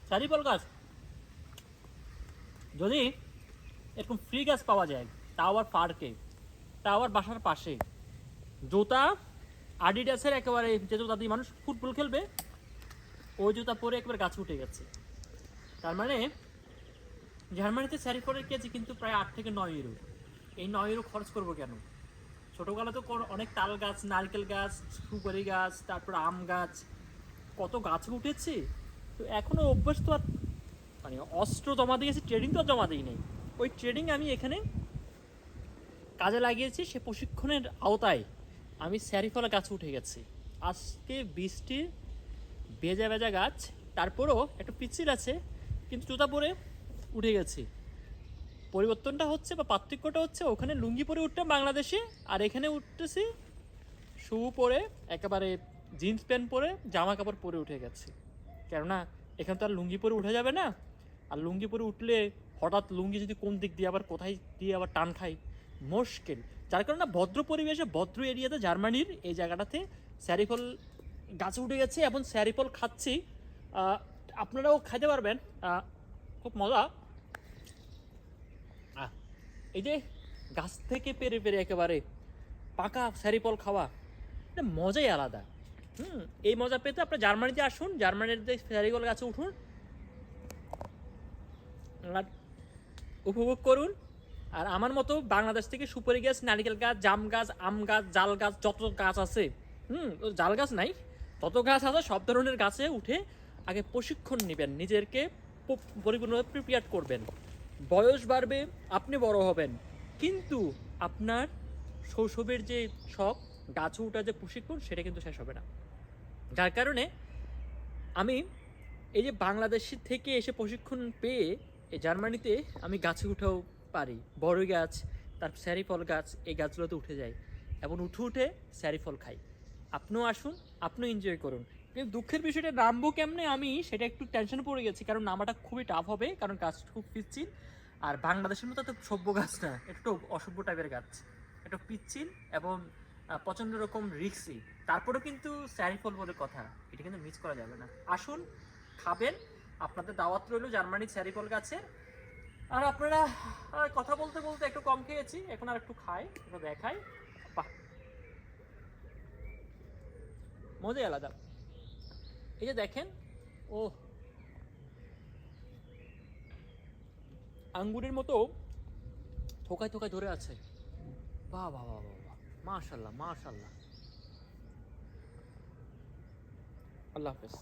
স্যারিফল গাছ যদি এরকম ফ্রি গাছ পাওয়া যায়, তাও আবার পার্কে, তাও আবার বাসার পাশে, জুতা আডিডাসের একেবারে যে জুতা দিয়ে মানুষ ফুটবল খেলবে, ওই জুতা পরে একবার গাছে উঠে গেছে। তার মানে জার্মানিতে স্যারিফলের কেজি কিন্তু প্রায় 8 থেকে 9 ইউরো। এই 9 ইউরো খরচ করবো কেন? ছোটোবেলা তো অনেক তাল গাছ, নারকেল গাছ, সুপারি গাছ, তারপর আম গাছ, কত গাছ উঠেছে। তো এখনও অভ্যাস তো আর, মানে অস্ত্র জমা দিয়েছি, ট্রেডিং তো আর জমা দিই নেই। ওই ট্রেডিং আমি এখানে কাজে লাগিয়েছি। সে প্রশিক্ষণের আওতায় আমি স্যারিফলের গাছে উঠে গেছি। আজকে বৃষ্টি ভেজা ভেজা গাছ, তারপরও একটু পিচ্ছিল আছে, কিন্তু জুতা পরে উঠে গেছি। পরিবর্তনটা হচ্ছে বা পার্থক্যটা হচ্ছে, ওখানে লুঙ্গি পরে উঠতাম বাংলাদেশে, আর এখানে উঠতেছি শু পরে, একেবারে জিন্স প্যান্ট পরে, জামা কাপড় পরে উঠে গেছে। কেননা এখানে তো আর লুঙ্গি পরে উঠা যাবে না। আর লুঙ্গি পরে উঠলে হঠাৎ লুঙ্গি যদি কোন দিক দিয়ে আবার কোথায় দিয়ে আবার টান খাই, মুশকিল। যার কারণে ভদ্র পরিবেশে, ভদ্র এরিয়াতে, জার্মানির এই জায়গাটাতে স্যারিফল গাছে উঠে গেছে এবং স্যারিফল খাচ্ছি। আপনারাও খাইতে পারবেন, খুব মজা। এই যে গাছ থেকে পেরে পেরে একেবারে পাকা স্যারিফল খাওয়া, এটা মজাই আলাদা। এই মজা পেতে আপনি জার্মানিতে আসুন, জার্মানির যে স্যারিফল গাছে উঠুন আর উপভোগ করুন। আর আমার মতো বাংলাদেশ থেকে সুপারি গাছ, নারিকেল গাছ, জাম গাছ, আম গাছ, জাল গাছ, যত গাছ আছে, জাল গাছ নাই, তত গাছ আছে, সব ধরনের গাছে উঠে আগে প্রশিক্ষণ নেবেন, নিজেকে পরিপূর্ণভাবে প্রিপেয়ার করবেন। বয়স বাড়বে, আপনি বড় হবেন, কিন্তু আপনার শৈশবের যে শখ, গাছে ওঠা যে প্রশিক্ষণ, সেটা কিন্তু শেষ হবে না। যার কারণে আমি এই যে বাংলাদেশ থেকে এসে প্রশিক্ষণ পেয়ে এই জার্মানিতে আমি গাছে উঠেও পারি। বড়ই গাছ, তারপর স্যারিফল গাছ, এই গাছগুলোতে উঠে যায় এবং উঠে উঠে স্যারিফল খাই। আপনিও আসুন, আপনিও এনজয় করুন। কিন্তু দুঃখের বিষয়টা, নামবো কেমনে আমি সেটা একটু টেনশনে পড়ে গেছি, কারণ নামাটা খুবই টাফ হবে, কারণ গাছ খুব পিচ্ছিল। আর বাংলাদেশের মতো তো সভ্য গাছ না, একটু অসভ্য টাইপের গাছ, একটু পিচ্ছিল এবং প্রচণ্ড রকম রিক্সি। তারপরেও কিন্তু স্যারিফল বলে কথা, এটা কিন্তু মিস করা যাবে না। আসুন, খাবেন, আপনাদের দাওয়াত রইল জার্মানির স্যারিফল গাছে। আর আপনারা কথা বলতে বলতে একটু কম খেয়েছি, এখন আর একটু খাই, একটু দেখাই। বাহ, মজাই আলাদা। এই যে দেখেন, ও আঙ্গুরের মতো থোকায় থোকায় ধরে আছে। বাহ বাহ বাহ বাহ বাহ, মাশাল্লাহ মাশাল্লাহ। আল্লাহ হাফেজ।